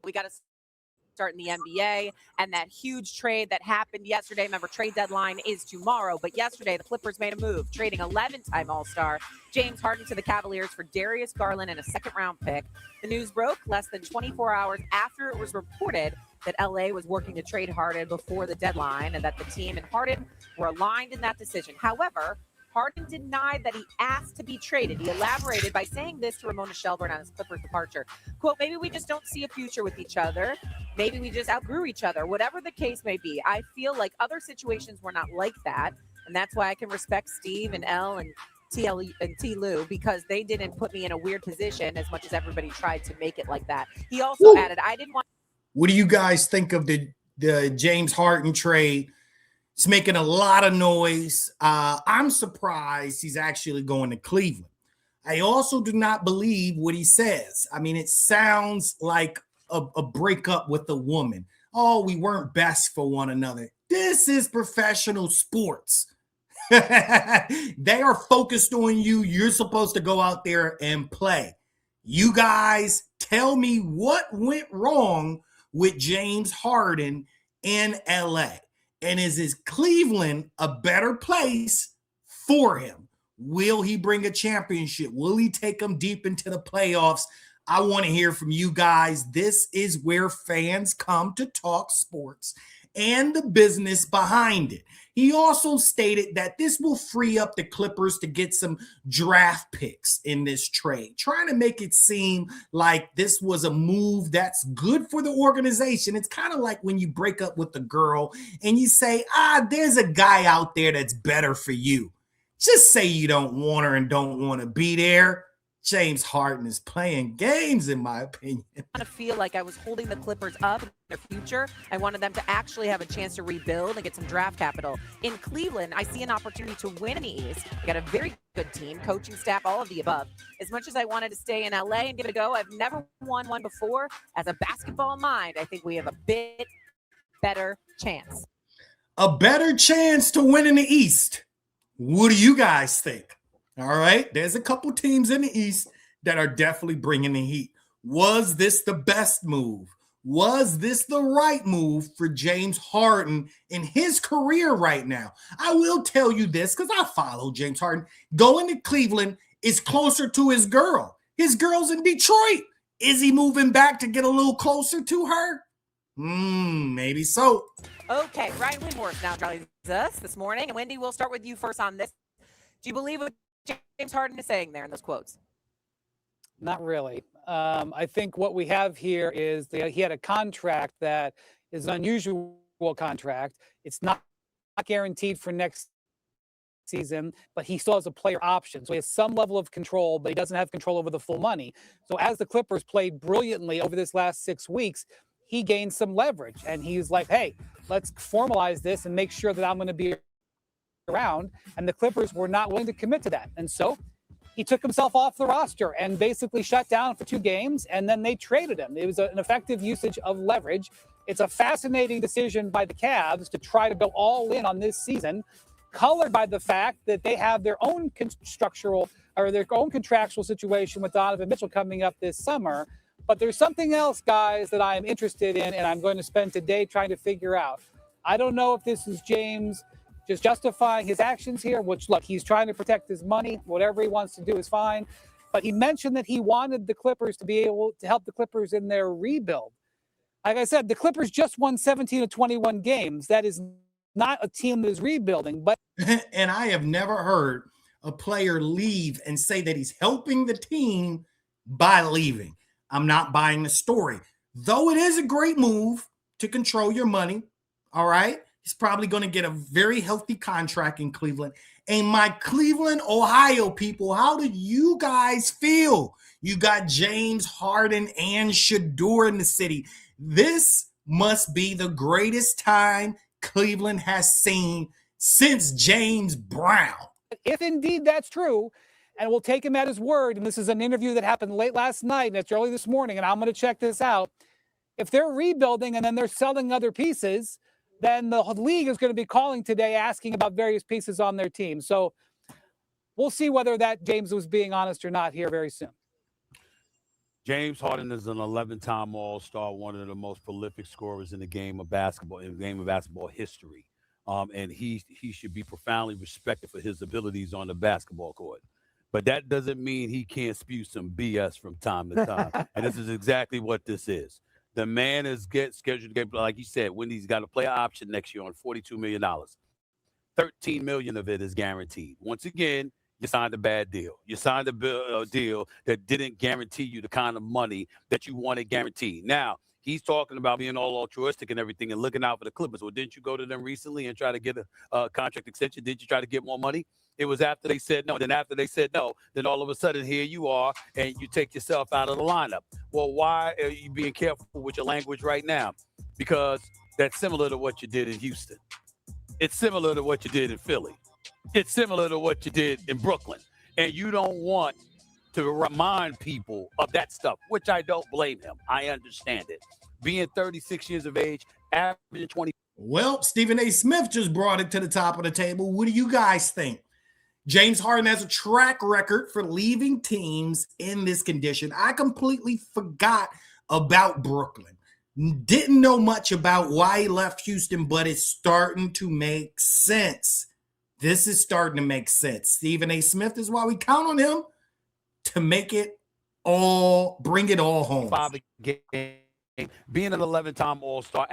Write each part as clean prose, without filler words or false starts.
we got to start in the NBA and that huge trade that happened yesterday. Remember, trade deadline is tomorrow, but yesterday the Clippers made a move, trading 11-time All-Star James Harden to the Cavaliers for Darius Garland and a second-round pick. The news broke less than 24 hours after it was reported that LA was working to trade Harden before the deadline and that the team and Harden were aligned in that decision. However, Harden denied that he asked to be traded. He elaborated by saying this to Ramona Shelburne on his Clippers departure. Quote, maybe we just don't see a future with each other. Maybe we just outgrew each other. Whatever the case may be, I feel like other situations were not like that. And that's why I can respect Steve and Elle and T. Lou, because they didn't put me in a weird position as much as everybody tried to make it like that. He also added, I didn't want. What do you guys think of the James Harden trade? It's making a lot of noise. I'm surprised he's actually going to Cleveland. I also do not believe what he says. I mean, it sounds like a breakup with a woman. Oh, we weren't best for one another. This is professional sports. They are focused on you. You're supposed to go out there and play. You guys tell me what went wrong with James Harden in LA. And is Cleveland a better place for him? Will he bring a championship? Will he take them deep into the playoffs? I want to hear from you guys. This is where fans come to talk sports and the business behind it. He also stated that this will free up the Clippers to get some draft picks in this trade, trying to make it seem like this was a move that's good for the organization. It's kind of like when you break up with a girl and you say, there's a guy out there that's better for you. Just say you don't want her and don't want to be there. James Harden is playing games, in my opinion. I want to feel like I was holding the Clippers up in their future. I wanted them to actually have a chance to rebuild and get some draft capital. In Cleveland, I see an opportunity to win in the East. We got a very good team, coaching staff, all of the above. As much as I wanted to stay in LA and give it a go, I've never won one before. As a basketball mind, I think we have a bit better chance. A better chance to win in the East. What do you guys think? All right, there's a couple teams in the East that are definitely bringing the heat. Was this the best move? Was this the right move for James Harden in his career right now? I will tell you this because I follow James Harden. Going to Cleveland is closer to his girl. His girl's in Detroit. Is he moving back to get a little closer to her? Maybe so. Okay, Ryan Windhorst now joins us this morning. And Wendy, we'll start with you first on this. Do you believe what James Harden is saying there in those quotes? Not really. I think what we have here is he had a contract that is an unusual contract. It's not guaranteed for next season, but he still has a player option. So he has some level of control, but he doesn't have control over the full money. So as the Clippers played brilliantly over this last 6 weeks, he gained some leverage. And he's like, hey, let's formalize this and make sure that I'm going to be around. And the Clippers were not willing to commit to that. And so he took himself off the roster and basically shut down for 2 games, and then they traded him. It was an effective usage of leverage. It's a fascinating decision by the Cavs to try to go all in on this season, colored by the fact that they have their own contractual situation with Donovan Mitchell coming up this summer. But there's something else, guys, that I'm interested in, and I'm going to spend today trying to figure out. I don't know if this is James just justifying his actions here, which, look, he's trying to protect his money. Whatever he wants to do is fine. But he mentioned that he wanted the Clippers to be able to help the Clippers in their rebuild. Like I said, the Clippers just won 17 of 21 games. That is not a team that is rebuilding. But and I have never heard a player leave and say that he's helping the team by leaving. I'm not buying the story. Though it is a great move to control your money, all right? He's probably going to get a very healthy contract in Cleveland. And my Cleveland, Ohio people, how do you guys feel? You got James Harden and Shador in the city. This must be the greatest time Cleveland has seen since James Brown. If indeed that's true, and we'll take him at his word, and this is an interview that happened late last night, and it's early this morning, and I'm going to check this out. If they're rebuilding and then they're selling other pieces, then the league is going to be calling today asking about various pieces on their team. So we'll see whether that James was being honest or not here very soon. James Harden is an 11-time All-Star, one of the most prolific scorers in the game of basketball history. And he should be profoundly respected for his abilities on the basketball court. But that doesn't mean he can't spew some BS from time to time. And this is exactly what this is. The man is scheduled to get, like you said, Wendy's got a player option next year on $42 million. $13 million of it is guaranteed. Once again, you signed a bad deal. You signed a deal that didn't guarantee you the kind of money that you wanted guaranteed. Now, he's talking about being all altruistic and everything and looking out for the Clippers. Well, didn't you go to them recently and try to get a contract extension? Did you try to get more money? It was after they said no. Then after they said no, then all of a sudden here you are and you take yourself out of the lineup. Well, why are you being careful with your language right now? Because that's similar to what you did in Houston. It's similar to what you did in Philly. It's similar to what you did in Brooklyn. And you don't want to remind people of that stuff, which I don't blame him. I understand it. Being 36 years of age, averaging 20. Well, Stephen A. Smith just brought it to the top of the table. What do you guys think? James Harden has a track record for leaving teams in this condition. I completely forgot about Brooklyn. Didn't know much about why he left Houston, but it's starting to make sense. This is starting to make sense. Stephen A. Smith is why we count on him to make it all, bring it all home. Being an 11-time All-Star,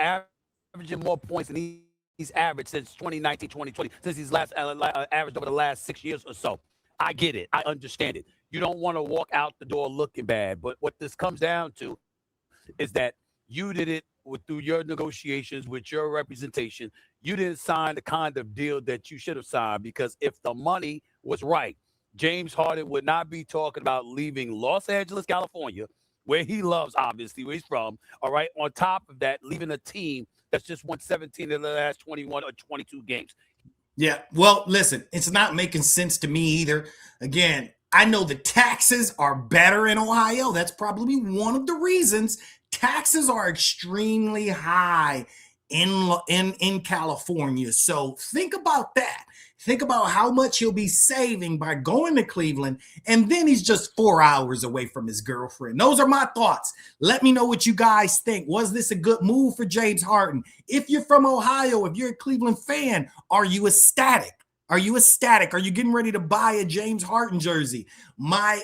averaging more points than he's averaged since 2019, 2020, since he's last averaged over the last 6 years or so. I get it. I understand it. You don't want to walk out the door looking bad. But what this comes down to is that you did it through your negotiations with your representation. You didn't sign the kind of deal that you should have signed, because if the money was right, James Harden would not be talking about leaving Los Angeles, California, where he loves, obviously, where he's from. All right. On top of that, leaving a team that's just won 17 of the last 21 or 22 games. Yeah. Well, listen, it's not making sense to me either. Again, I know the taxes are better in Ohio. That's probably one of the reasons. Taxes are extremely high in California. So think about that. Think about how much he'll be saving by going to Cleveland, and then he's just 4 hours away from his girlfriend. Those are my thoughts. Let me know what you guys think. Was this a good move for James Harden? If you're from Ohio, if you're a Cleveland fan, are you ecstatic? Are you ecstatic? Are you getting ready to buy a James Harden jersey? My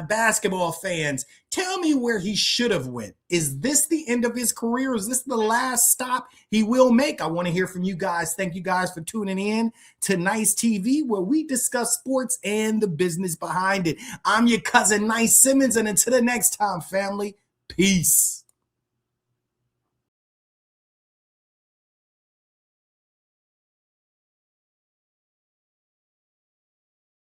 basketball fans, tell me where he should have went. Is this the end of his career? Is this the last stop he will make? I want to hear from you guys. Thank you guys for tuning in to Nice TV, where we discuss sports and the business behind it. I'm your cousin, Nice Simmons, and until the next time, family, peace.